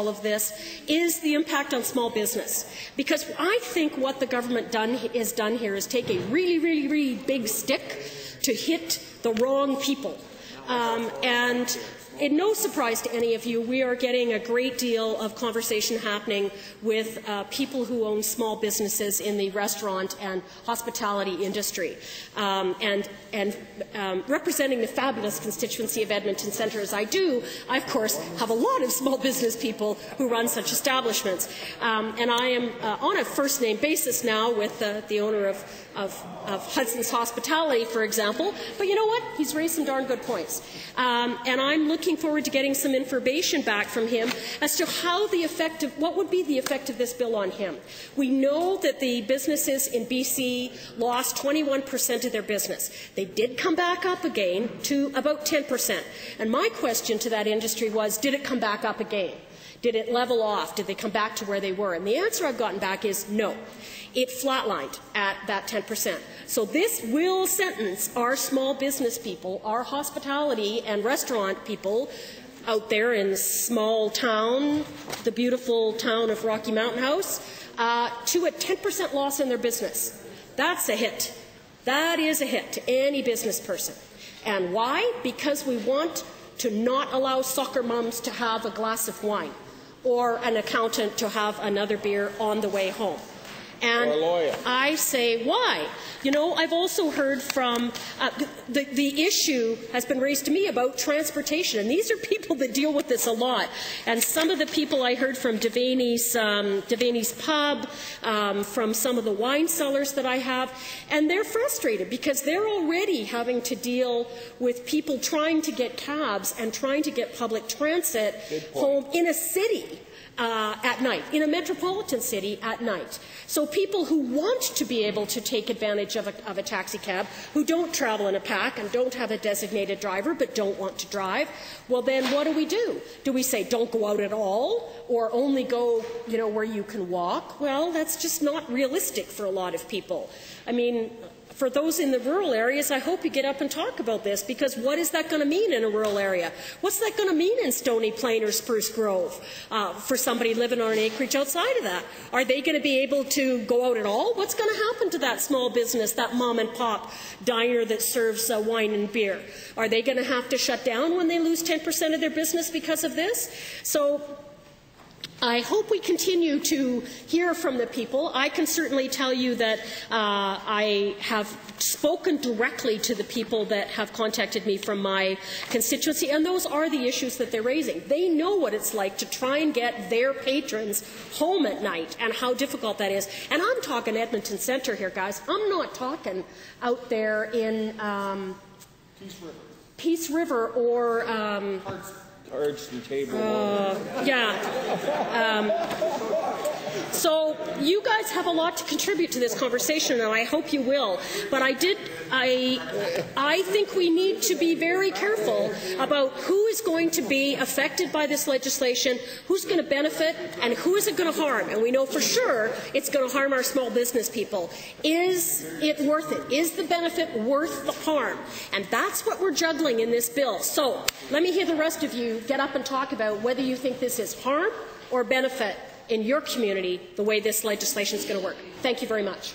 all of this is the impact on small business. Because I think what the government has done here is take a really, really, really big stick to hit the wrong people. And in no surprise to any of you, we are getting a great deal of conversation happening with people who own small businesses in the restaurant and hospitality industry. Representing the fabulous constituency of Edmonton Centre as I do, I, of course, have a lot of small business people who run such establishments. And I am on a first-name basis now with the owner of Hudson's Hospitality, for example. But you know what? He's raised some darn good points. And I'm looking forward to getting some information back from him as to how what would be the effect of this bill on him. We know that the businesses in BC lost 21% of their business. They did come back up again to about 10%. And my question to that industry was, did it come back up again? Did it level off? Did they come back to where they were? And the answer I've gotten back is no. It flatlined at that 10%. So this will sentence our small business people, our hospitality and restaurant people out there in small town, the beautiful town of Rocky Mountain House, to a 10% loss in their business. That's a hit. That is a hit to any business person. And why? Because we want to not allow soccer moms to have a glass of wine or an accountant to have another beer on the way home. And I say, why? You know, I've also heard from the issue has been raised to me about transportation, and these are people that deal with this a lot. And some of the people I heard from Devaney's Pub, from some of the wine cellars that I have, and they're frustrated because they're already having to deal with people trying to get cabs and trying to get public transit home in a city. At night, in a metropolitan city at night. So people who want to be able to take advantage of a taxi cab, who don't travel in a pack and don't have a designated driver but don't want to drive, well then what do? Do we say don't go out at all or only go, you know, where you can walk? Well, that's just not realistic for a lot of people. I mean, for those in the rural areas, I hope you get up and talk about this, because what is that going to mean in a rural area? What's that going to mean in Stony Plain or Spruce Grove for somebody living on an acreage outside of that? Are they going to be able to go out at all? What's going to happen to that small business, that mom and pop diner that serves wine and beer? Are they going to have to shut down when they lose 10% of their business because of this? So I hope we continue to hear from the people. I can certainly tell you that I have spoken directly to the people that have contacted me from my constituency, and those are the issues that they're raising. They know what it's like to try and get their patrons home at night and how difficult that is. And I'm talking Edmonton Centre here, guys. I'm not talking out there in Peace River or so you guys have a lot to contribute to this conversation, and I hope you will. But I think we need to be very careful about who is going to be affected by this legislation, who's going to benefit, and who is it going to harm. And we know for sure it's going to harm our small business people. Is it worth it? Is the benefit worth the harm? And that's what we're juggling in this bill. So let me hear the rest of you get up and talk about whether you think this is harm or benefit in your community, the way this legislation is going to work. Thank you very much.